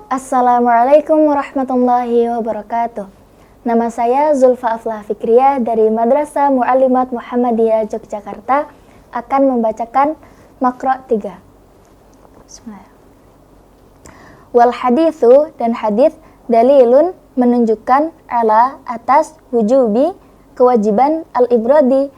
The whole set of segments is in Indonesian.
Assalamualaikum warahmatullahi wabarakatuh. Nama saya Zulfa Aflah Fikriyah dari Madrasah Mu'allimat Muhammadiyah Yogyakarta akan membacakan Maqra' 3. Bismillah. Wal hadithu, dan hadits dalilun menunjukkan ala atas wujubi kewajiban al-ibradi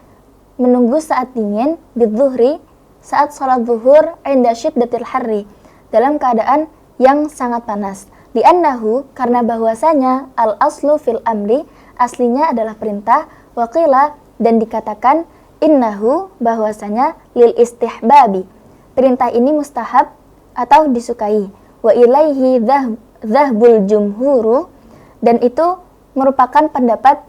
menunggu saat dingin bidzuhri saat salat zuhur inda syiddatil harri dalam keadaan yang sangat panas. Li'annahu, karena bahwasanya al-aslu fil amri, aslinya adalah perintah, waqila, dan dikatakan innahu, bahwasanya lil istihbabi, perintah ini mustahab atau disukai. Wa ilaihi dhahbul jumhuru, dan itu merupakan pendapat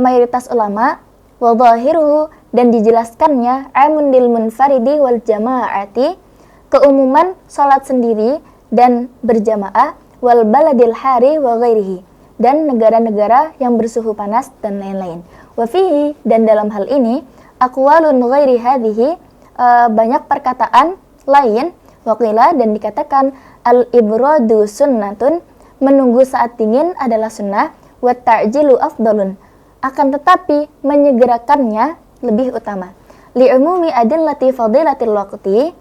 mayoritas ulama. Wa dhahiruhu, dan dijelaskannya amun lil munfaridi wal jama'ati, keumuman salat sendiri dan berjamaah, wal baladil hari wa ghairihi, dan negara-negara yang bersuhu panas dan lain-lain. Wa fihi, dan dalam hal ini aqwalun ghairi hadhihi, banyak perkataan lain. Waqila, dan dikatakan al-ibradu sunnatun, menunggu saat dingin adalah sunnah. Wa ta'jilu afdalun, akan tetapi menyegerakannya lebih utama. Li'umumi adillati fadilatil waqti,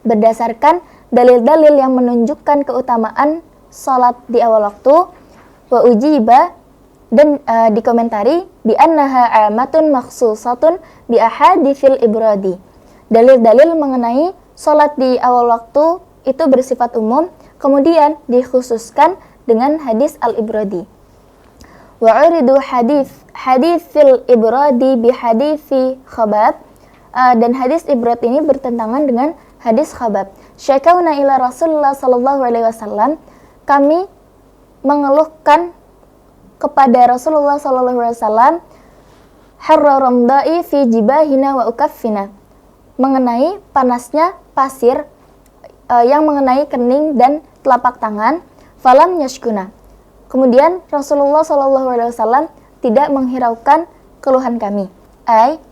berdasarkan dalil-dalil yang menunjukkan keutamaan salat di awal waktu. Wa ujiba, dan dikomentari bi annaha amatun makhsusatun bi ahaditsil ibradi, dalil-dalil mengenai salat di awal waktu itu bersifat umum, kemudian dikhususkan dengan hadis al-ibradi. Wa uridu haditsil ibradi bi haditsi Khabab, dan hadis ibrad ini bertentangan dengan hadis Khabab. Syakauna ila Rasulullah sallallahu alaihi wasallam, kami mengeluhkan kepada Rasulullah sallallahu alaihi wasallam harra ramda'i fi jibahina wa ukaffina, mengenai panasnya pasir yang mengenai kening dan telapak tangan. Falam yashkuna, kemudian Rasulullah sallallahu alaihi wasallam tidak menghiraukan keluhan kami.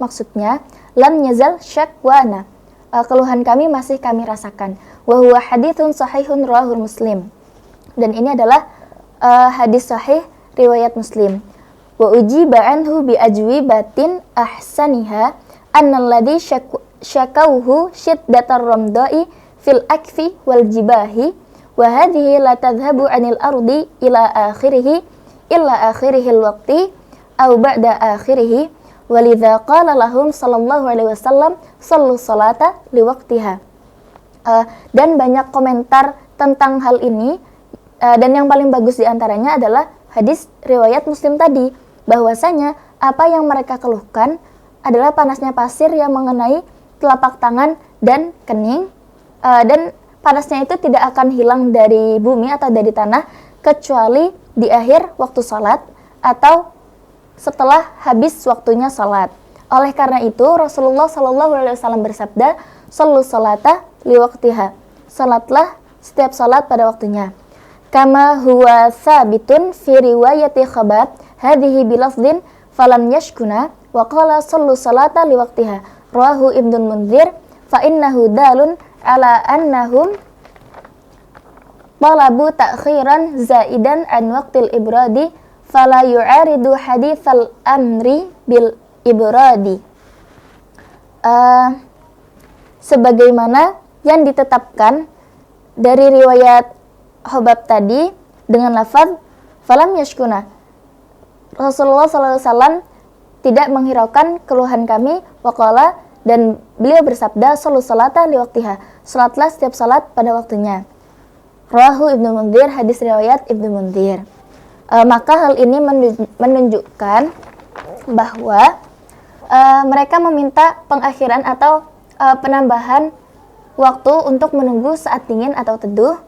Maksudnya lam yazal syakwana, keluhan kami masih kami rasakan. Wa huwa haditsun sahihun rawahul Muslim, dan ini adalah hadis sahih riwayat Muslim. Wa ujiba anhu bi ajwibatin ahsaniha annalladzi syakauhu syiddatar ramda'i fil akfi wal jibahi wa hadhihi la tadhhabu 'anil ardi ila akhirih illa akhirihil waqti aw ba'da akhirih. Walidha qala lahum sallallahu alaihi wasallam sallu salata liwaqtiha. Dan banyak komentar tentang hal ini, dan yang paling bagus diantaranya adalah hadis riwayat Muslim tadi, bahwasanya apa yang mereka keluhkan adalah panasnya pasir yang mengenai telapak tangan dan kening, dan panasnya itu tidak akan hilang dari bumi atau dari tanah kecuali di akhir waktu salat atau setelah habis waktunya salat. Oleh karena itu Rasulullah sallallahu alaihi wasallam bersabda, "Shallu salata liwaqtiha." Salatlah setiap salat pada waktunya. Kama huwa tsabitun fi riwayati Khabab hadhihi bilafdhin falam yashkuna wa qala shallu salata liwaqtiha. Rawahu Ibnu Mundzir fa innahu dalun ala annahum talabu ta'khiran zaidan an waqtil ibradi fala yu'aridu haditsal amri bil ibradi. Sebagaimana yang ditetapkan dari riwayat Khabab tadi dengan lafaz falam yashkuna, Rasulullah SAW tidak menghiraukan keluhan kami. Waqala, dan beliau bersabda, shallu salata liwaqtiha, salatlah setiap salat pada waktunya. Rawahu Ibnu Mundzir, hadis riwayat Ibnu Mundzir. Maka hal ini menunjukkan bahwa mereka meminta pengakhiran atau penambahan waktu untuk menunggu saat dingin atau teduh.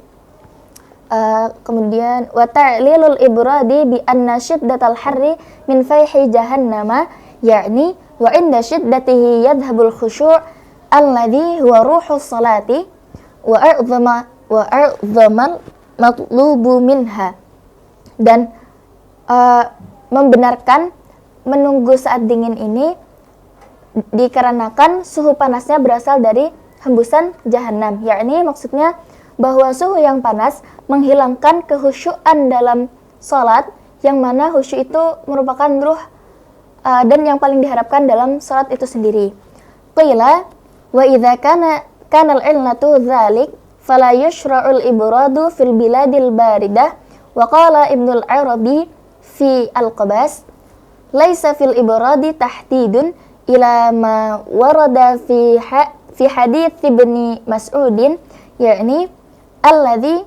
Kemudian wa ta'lilul ibradi bi anna syiddatal harri min fayhi jahannama, yakni wa inda syiddatihi yadhhabul khusyu' alladhi huwa ruhus salati wa a'dhamal matlubu minha. Dan membenarkan menunggu saat dingin ini dikarenakan suhu panasnya berasal dari hembusan jahanam, yakni maksudnya bahwa suhu yang panas menghilangkan kehusyuan dalam sholat, yang mana khusyuk itu merupakan ruh dan yang paling diharapkan dalam sholat itu sendiri. Qila wa idza kana al-'illatu dzalik fala yushra'ul ibradu fil biladil baridah wa qala Ibnul Arabi fi al-Qabas laisa fil ibradi tahdidun ila ma warada fi hadits Ibni Mas'udin, yakni alladhi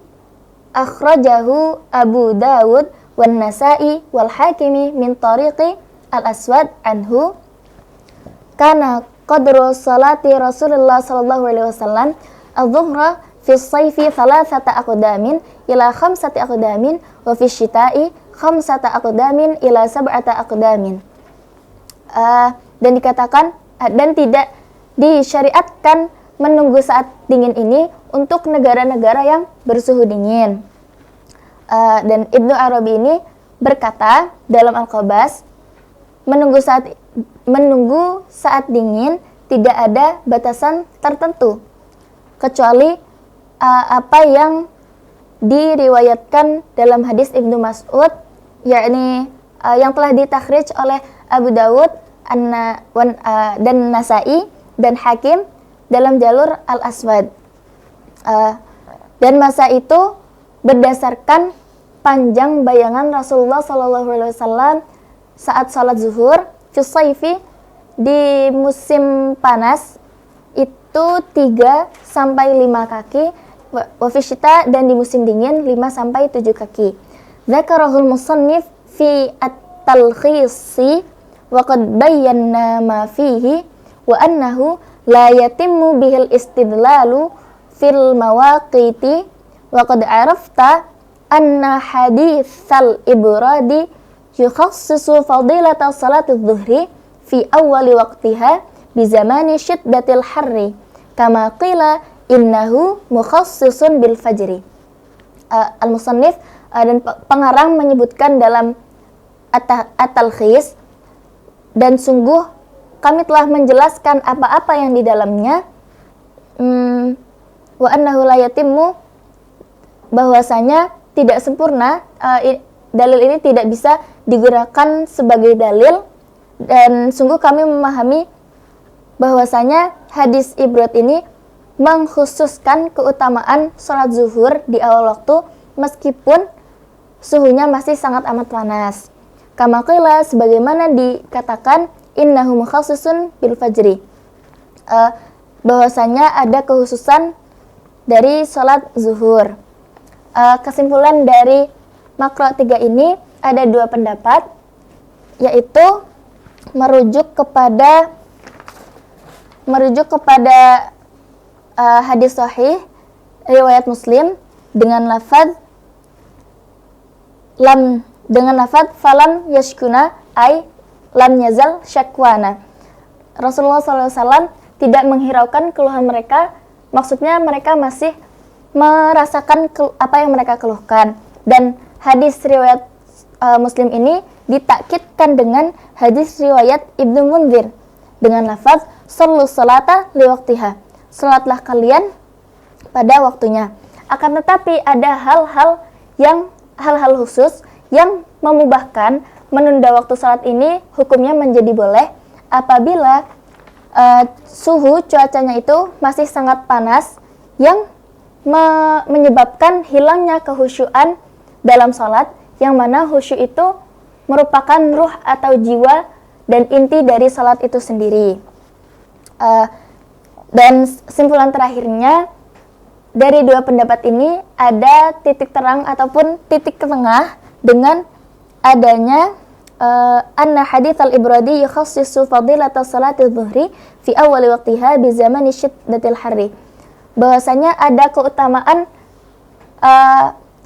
akhrajahu Abu Dawud wan Nasa'i wal Hakimi min tariqi al-Aswad anhu kana qadru salati Rasulullah sallallahu alaihi wasallam adh-dhuhra fi as-sayfi 3 aqdamin ila 5 aqdamin wa fi asy-syita'i 5 aqdamin ila 7 aqdamin. Dan dikatakan dan tidak disyariatkan menunggu saat dingin ini untuk negara-negara yang bersuhu dingin. Dan Ibnu Arabi ini berkata dalam Al-Qabas, menunggu saat dingin tidak ada batasan tertentu kecuali apa yang diriwayatkan dalam hadis Ibnu Mas'ud, yakni yang telah ditakhrij oleh Abu Dawud dan Nasa'i dan Hakim dalam jalur Al-Aswad. Dan masa itu berdasarkan panjang bayangan Rasulullah SAW saat sholat zuhur fi shayfi, di musim panas itu 3 sampai 5 kaki, wa fi syita, dan di musim dingin 5 sampai 7 kaki. Dzakarahul musannif fi at-talkhisi wa qad bayyana ma fihi wa annahu la yatimmu bihil istidlalu fil mawaqiti wa qad arafta anna haditsal ibradi yukhassisu fadilata salati dhuhri fi awwali waqtiha bi zamani syiddatil harri kama qila innahu mukhassisun bil fajri. Al-musannif dan pengarang menyebutkan dalam at-talkhis, dan sungguh kami telah menjelaskan apa-apa yang di dalamnya, wa annahu la yatimmu, bahwasanya tidak sempurna, dalil ini tidak bisa digunakan sebagai dalil, dan sungguh kami memahami bahwasanya hadis ibrad ini mengkhususkan keutamaan sholat zuhur di awal waktu meskipun suhunya masih sangat amat panas. Kama qila, sebagaimana dikatakan, innahu mukhassisun bil fajri, bahwasanya ada kekhususan dari sholat zuhur. Kesimpulan dari makro 3 ini ada 2 pendapat, yaitu merujuk kepada hadis sahih riwayat Muslim dengan lafaz falam yashkuna ay lam yazal syakwana. Rasulullah SAW tidak menghiraukan keluhan mereka, maksudnya mereka masih merasakan apa yang mereka keluhkan. Dan hadis riwayat Muslim ini ditakkidkan dengan hadis riwayat Ibnu Munzir dengan lafaz shallu salata liwaqtiha, salatlah kalian pada waktunya. Akan tetapi ada hal-hal khusus yang memubahkan menunda waktu salat ini, hukumnya menjadi boleh apabila suhu cuacanya itu masih sangat panas yang menyebabkan hilangnya kehusyuan dalam salat, yang mana khusyuk itu merupakan ruh atau jiwa dan inti dari salat itu sendiri. Dan kesimpulan terakhirnya, dari 2 pendapat ini ada titik terang ataupun titik tengah dengan adanya anna hadits al-ibradi yukhassisu fadilata salati dhuhri fi awwali waqtiha bi zamani syiddatil harri, bahwasanya ada keutamaan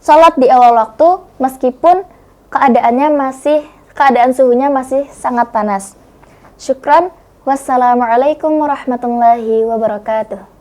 salat di awal waktu meskipun keadaan suhunya masih sangat panas. Syukran. Wassalamualaikum warahmatullahi wabarakatuh.